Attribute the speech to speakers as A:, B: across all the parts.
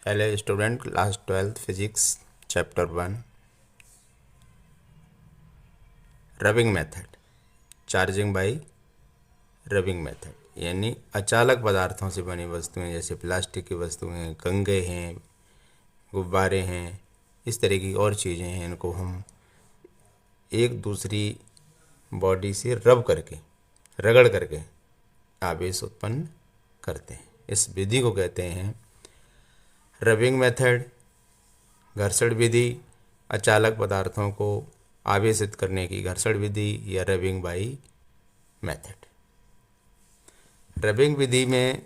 A: Hello student, class 12th physics chapter 1 rubbing method, charging by rubbing method. यानी अचालक पदार्थों से बनी वस्तुएं जैसे प्लास्टिक की वस्तुएं, कंघे हैं, गुब्बारे हैं, इस तरह की और चीज़ें हैं, इनको हम एक दूसरी बॉडी से रब करके, रगड़ करके आवेश उत्पन्न करते हैं। इस विधि को कहते हैं रबिंग मेथड, घर्षण विधि। अचालक पदार्थों को आवेशित करने की घर्षण विधि या रबिंग बाई मेथड। रबिंग विधि में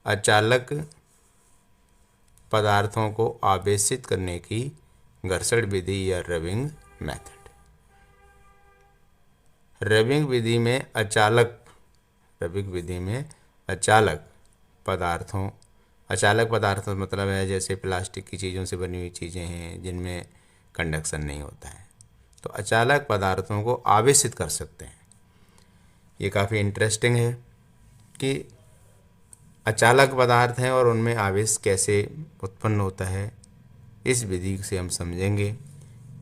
A: अचालक पदार्थों को आवेशित करने की घर्षण विधि या रबिंग मेथड। रबिंग विधि में अचालक पदार्थों मतलब है जैसे प्लास्टिक की चीज़ों से बनी हुई चीज़ें हैं जिनमें कंडक्शन नहीं होता है, तो अचालक पदार्थों को आवेशित कर सकते हैं। ये काफ़ी इंटरेस्टिंग है कि अचालक पदार्थ हैं और उनमें आवेश कैसे उत्पन्न होता है। इस विधि से हम समझेंगे।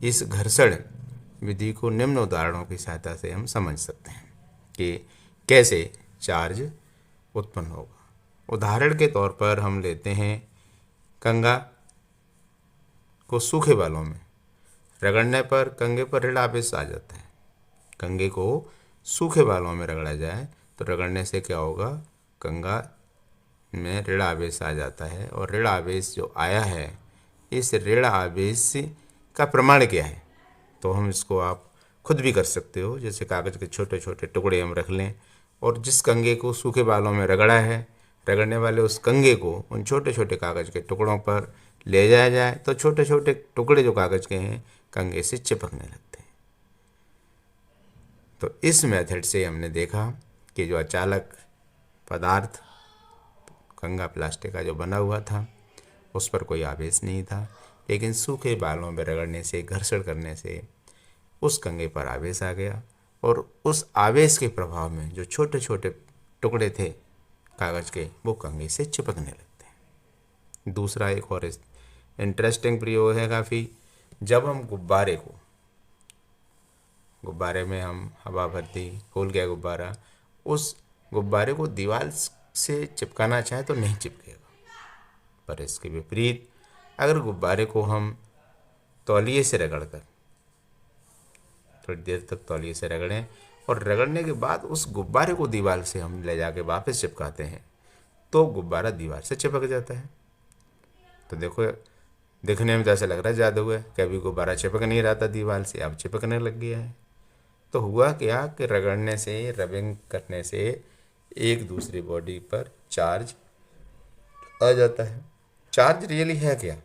A: इस घर्षण विधि को निम्न उदाहरणों की सहायता से हम समझ सकते हैं कि कैसे चार्ज उत्पन्न होगा। उदाहरण के तौर पर हम लेते हैं कंघा को सूखे बालों में रगड़ने पर कंघे पर ऋण आवेश आ जाता है। कंघे को सूखे बालों में रगड़ा जाए तो रगड़ने से क्या होगा, कंघा में ऋण आवेश आ जाता है। और ऋण आवेश जो आया है, इस ऋण आवेश का प्रमाण क्या है, तो हम इसको आप खुद भी कर सकते हो। जैसे कागज़ के छोटे छोटे टुकड़े हम रख लें और जिस कंघे को सूखे बालों में रगड़ा है, रगड़ने वाले उस कंघे को उन छोटे छोटे कागज़ के टुकड़ों पर ले जाया जाए तो छोटे छोटे टुकड़े जो कागज़ के हैं कंघे से चिपकने लगते हैं। तो इस मेथड से हमने देखा कि जो अचालक पदार्थ कंघा प्लास्टिक का जो बना हुआ था उस पर कोई आवेश नहीं था, लेकिन सूखे बालों में रगड़ने से, घर्षण करने से उस कंघे पर आवेश आ गया और उस आवेश के प्रभाव में जो छोटे छोटे टुकड़े थे कागज़ के, वो कंघे से चिपकने लगते हैं। दूसरा एक और इंटरेस्टिंग प्रयोग है काफ़ी। जब हम गुब्बारे में हम हवा भर दी, फूल गया गुब्बारा, उस गुब्बारे को दीवार से चिपकाना चाहे तो नहीं चिपकेगा। पर इसके विपरीत अगर गुब्बारे को हम तौलिए से रगड़कर थोड़ी देर तक तौलिए से रगड़ें और रगड़ने के बाद उस गुब्बारे को दीवार से हम ले जाके वापस चिपकाते हैं तो गुब्बारा दीवार से चिपक जाता है। तो देखो, दिखने में तो ऐसा लग रहा है जादू है, कभी गुब्बारा चिपक नहीं रहा था दीवार से, अब चिपकने लग गया है। तो हुआ क्या कि रगड़ने से, रबिंग करने से एक दूसरी बॉडी पर चार्ज आ जाता है। चार्ज रियली है क्या?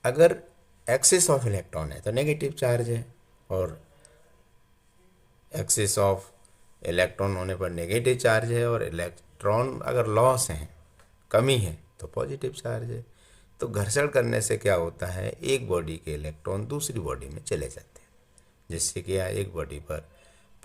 A: अगर एक्सिस ऑफ इलेक्ट्रॉन है तो नेगेटिव चार्ज है, और एक्सिस ऑफ इलेक्ट्रॉन होने पर नेगेटिव चार्ज है, और इलेक्ट्रॉन अगर लॉस है, कमी है, तो पॉजिटिव चार्ज है। तो घर्षण करने से क्या होता है, एक बॉडी के इलेक्ट्रॉन दूसरी बॉडी में चले जाते हैं, जिससे क्या एक बॉडी पर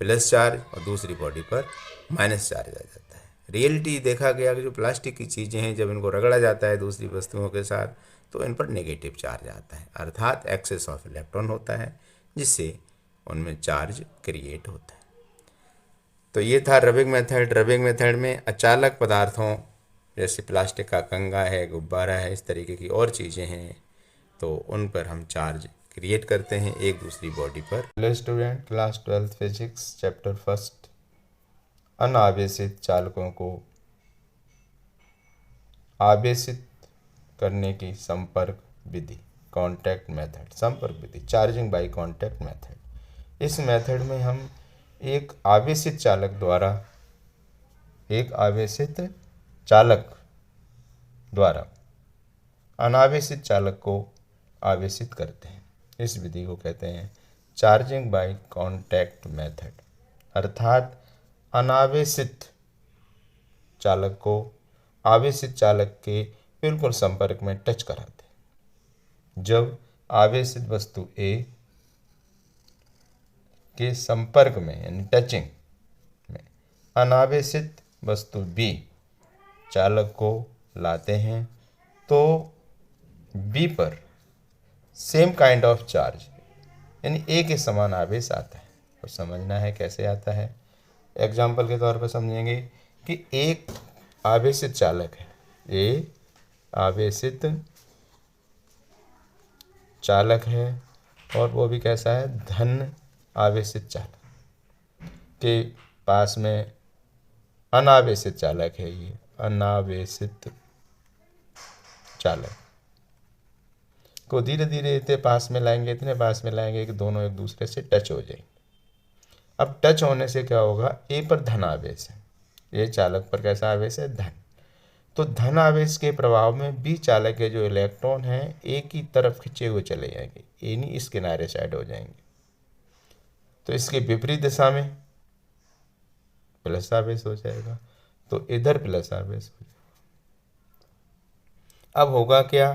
A: प्लस चार्ज और दूसरी बॉडी पर माइनस चार्ज आ जाता है। रियलिटी देखा गया कि जो प्लास्टिक की चीज़ें हैं, जब इनको रगड़ा जाता है दूसरी वस्तुओं के साथ तो इन पर नेगेटिव चार्ज आता है, अर्थात एक्सेस ऑफ इलेक्ट्रॉन होता है, जिससे उनमें चार्ज क्रिएट होता है। तो ये था रबिंग मेथड। रबिंग मेथड में अचालक पदार्थों जैसे प्लास्टिक का कंघा है, गुब्बारा है, इस तरीके की और चीज़ें हैं, तो उन पर हम चार्ज क्रिएट करते हैं एक दूसरी बॉडी पर। Hello student, class 12th physics chapter 1 अनावेशित चालकों को आवेशित करने की संपर्क विधि, कांटेक्ट मेथड, संपर्क विधि, चार्जिंग बाय कांटेक्ट मेथड। इस मेथड में हम एक आवेशित चालक द्वारा अनावेशित चालक को आवेशित करते हैं। इस विधि को कहते हैं चार्जिंग बाय कांटेक्ट मेथड, अर्थात अनावेशित चालक को आवेशित चालक के बिल्कुल संपर्क में टच कराते हैं। जब आवेशित वस्तु ए के संपर्क में यानी टचिंग में अनावेशित वस्तु बी चालक को लाते हैं तो बी पर सेम काइंड ऑफ चार्ज यानी ए के समान आवेश आता है। तो समझना है कैसे आता है। एग्जाम्पल के तौर पर समझेंगे कि एक आवेशित चालक है, ए आवेशित चालक है और वो भी कैसा है, धन आवेशित चालक के पास में अनावेशित चालक है। ये अनावेशित चालक को धीरे धीरे इतने पास में लाएंगे, इतने पास में लाएंगे कि दोनों एक दूसरे से टच हो जाएंगे। अब टच होने से क्या होगा, ए पर धन आवेश है, ये चालक पर कैसा आवेश है, धन। तो धन आवेश के प्रभाव में बी चालक के जो इलेक्ट्रॉन हैं ए की तरफ खिंचे हुए चले जाएंगे, यानी इस किनारे साइड हो जाएंगे। तो इसके विपरीत दिशा में प्लस आवेश हो जाएगा, तो इधर प्लस आवेश हो जाएगा। अब होगा क्या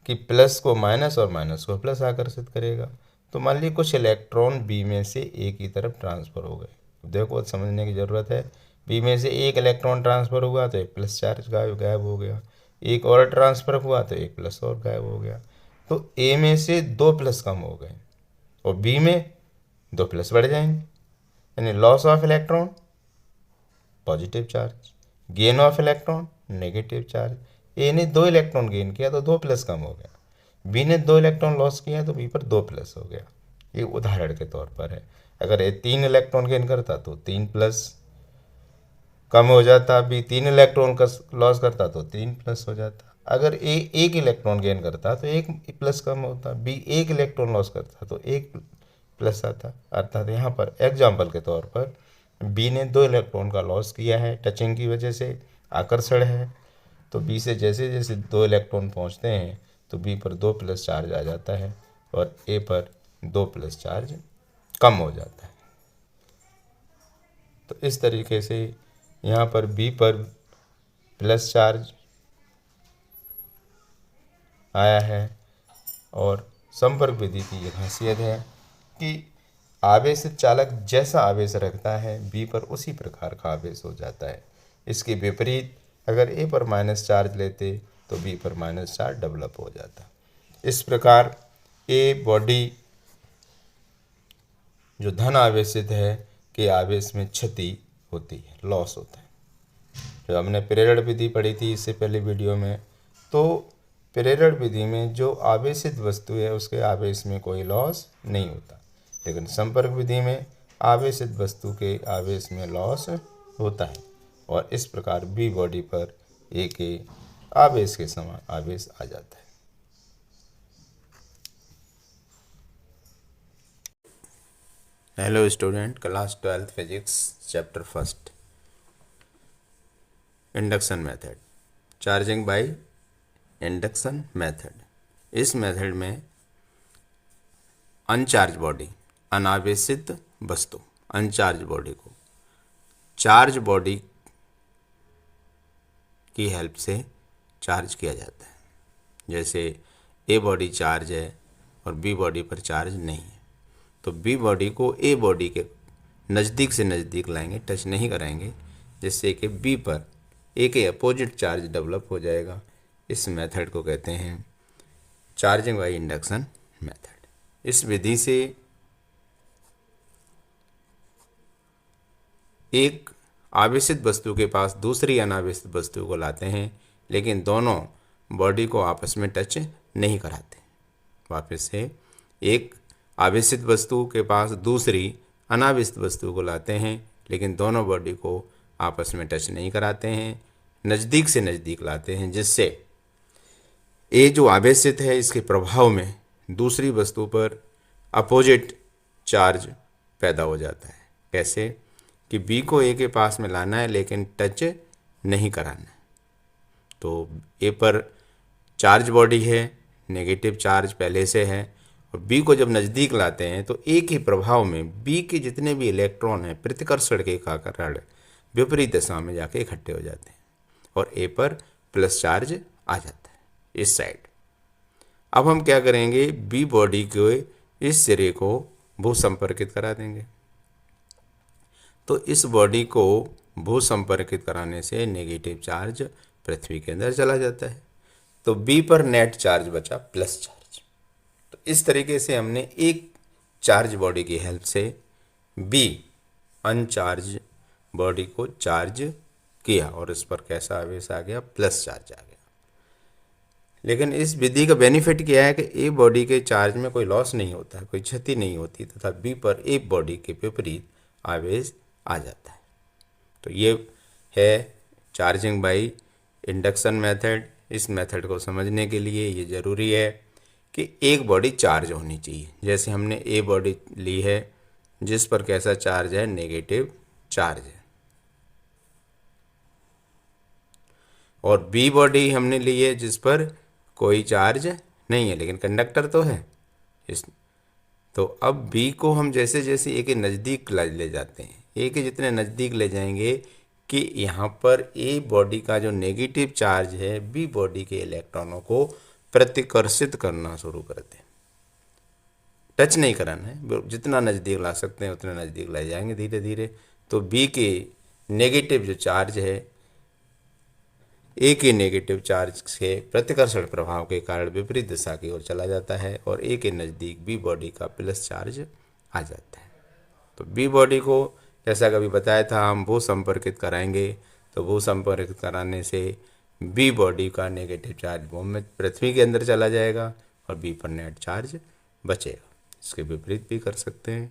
A: कि प्लस को माइनस और माइनस को प्लस आकर्षित करेगा। तो मान लीजिए कुछ इलेक्ट्रॉन बी में से ए की तरफ ट्रांसफर हो गए। देखो समझने की ज़रूरत है, बी में से एक इलेक्ट्रॉन ट्रांसफर हुआ तो एक प्लस चार्ज गायब हो गया, एक और ट्रांसफर हुआ तो एक प्लस और गायब हो गया। तो ए में से 2 प्लस कम हो गए और बी में 2 प्लस बढ़ जाएंगे, यानी loss of electron positive charge, gain of electron negative charge. A ने 2 इलेक्ट्रॉन गेन किया तो 2 प्लस कम हो गया, बी ने 2 इलेक्ट्रॉन लॉस किया तो बी पर 2 प्लस हो गया। ये उदाहरण के तौर पर है। अगर ए 3 इलेक्ट्रॉन गेन करता तो 3 प्लस कम हो जाता, बी 3 इलेक्ट्रॉन का लॉस करता तो 3 प्लस हो जाता। अगर ए 1 इलेक्ट्रॉन गेन करता तो 1 प्लस कम होता, बी 1 इलेक्ट्रॉन लॉस करता तो 1 प्लस आता। अर्थात यहाँ पर एग्जाम्पल के तौर पर बी ने 2 इलेक्ट्रॉन का लॉस किया है, टचिंग की वजह से आकर्षण है। तो बी से जैसे जैसे 2 इलेक्ट्रॉन पहुँचते हैं तो बी पर 2 प्लस चार्ज आ जाता है और ए पर 2 प्लस चार्ज कम हो जाता है। तो इस तरीके से यहाँ पर बी पर प्लस चार्ज आया है। और संपर्क विधि की ये खासियत है कि आवेशित चालक जैसा आवेश रखता है बी पर उसी प्रकार का आवेश हो जाता है। इसके विपरीत अगर ए पर माइनस चार्ज लेते तो बी पर माइनस चार्ज डेवलप हो जाता। इस प्रकार ए बॉडी जो धन आवेशित है के आवेश में क्षति होती है, लॉस होता है। जो हमने प्रेरण विधि पढ़ी थी इससे पहले वीडियो में, तो प्रेरण विधि में जो आवेशित वस्तु है उसके आवेश में कोई लॉस नहीं होता, लेकिन संपर्क विधि में आवेशित वस्तु के आवेश में लॉस होता है और इस प्रकार बी बॉडी पर ए के आवेश के समान आवेश आ जाता है। Hello student, class 12 physics chapter 1 induction method, charging by induction method. इस मेथड में अनचार्ज बॉडी, अनावेशित वस्तु, अनचार्ज बॉडी को चार्ज बॉडी की हेल्प से चार्ज किया जाता है। जैसे ए बॉडी चार्ज है और बी बॉडी पर चार्ज नहीं है, तो बी बॉडी को ए बॉडी के नज़दीक से नज़दीक लाएंगे, टच नहीं कराएंगे, जिससे कि बी पर ए के अपोजिट चार्ज डेवलप हो जाएगा। इस मेथड को कहते हैं चार्जिंग बाय इंडक्शन मेथड। इस विधि से एक आवेशित वस्तु के पास दूसरी अनावेशित वस्तु को लाते हैं, लेकिन दोनों बॉडी को आपस में टच नहीं कराते। वापस से एक आवेशित वस्तु के पास दूसरी अनावेशित वस्तु को लाते हैं, लेकिन दोनों बॉडी को आपस में टच नहीं कराते हैं, नज़दीक से नज़दीक लाते हैं, जिससे ए जो आवेशित है इसके प्रभाव में दूसरी वस्तु पर अपोजिट चार्ज पैदा हो जाता है। कैसे कि बी को ए के पास में लाना है लेकिन टच नहीं कराना है। तो ए पर चार्ज बॉडी है, नेगेटिव चार्ज पहले से है, और बी को जब नज़दीक लाते हैं तो ए के प्रभाव में बी के जितने भी इलेक्ट्रॉन हैं प्रतिकर्षण के कारण विपरीत दिशा में जाके इकट्ठे हो जाते हैं और ए पर प्लस चार्ज आ जाता है इस साइड। अब हम क्या करेंगे, बी बॉडी के इस सिरे को भू संपर्कित करा देंगे। तो इस बॉडी को भू संपर्कित कराने से नेगेटिव चार्ज पृथ्वी के अंदर चला जाता है। तो बी पर नेट चार्ज बचा प्लस चार्ज। तो इस तरीके से हमने एक चार्ज बॉडी की हेल्प से बी अनचार्ज बॉडी को चार्ज किया और इस पर कैसा आवेश आ गया, प्लस चार्ज आ गया। लेकिन इस विधि का बेनिफिट क्या है कि ए बॉडी के चार्ज में कोई लॉस नहीं होता है, कोई क्षति नहीं होती, तथा बी पर ए बॉडी के विपरीत आवेश आ जाता है। तो ये है चार्जिंग बाई इंडक्शन मेथड। इस मेथड को समझने के लिए ये ज़रूरी है कि एक बॉडी चार्ज होनी चाहिए। जैसे हमने ए बॉडी ली है जिस पर कैसा चार्ज है, नेगेटिव चार्ज है, और बी बॉडी हमने ली है जिस पर कोई चार्ज नहीं है लेकिन कंडक्टर तो है। इस तो अब बी को हम जैसे जैसे ए के नज़दीक ले जाते हैं, ए के जितने नज़दीक ले जाएंगे कि यहाँ पर ए बॉडी का जो नेगेटिव चार्ज है बी बॉडी के इलेक्ट्रॉनों को प्रतिकर्षित करना शुरू कर दे। टच नहीं कराना है, जितना नज़दीक ला सकते हैं उतना नज़दीक ले जाएंगे धीरे धीरे। तो बी के नेगेटिव जो चार्ज है ए के नेगेटिव चार्ज से प्रतिकर्षण प्रभाव के कारण विपरीत दिशा की ओर चला जाता है और ए के नज़दीक बी बॉडी का प्लस चार्ज आ जाता है। तो बी बॉडी को जैसा कभी बताया था हम भू संपर्कित कराएंगे, तो भू संपर्कित कराने से बी बॉडी का नेगेटिव चार्ज बॉम्ब में पृथ्वी के अंदर चला जाएगा और बी पर नेट चार्ज बचेगा। इसके विपरीत भी कर सकते हैं।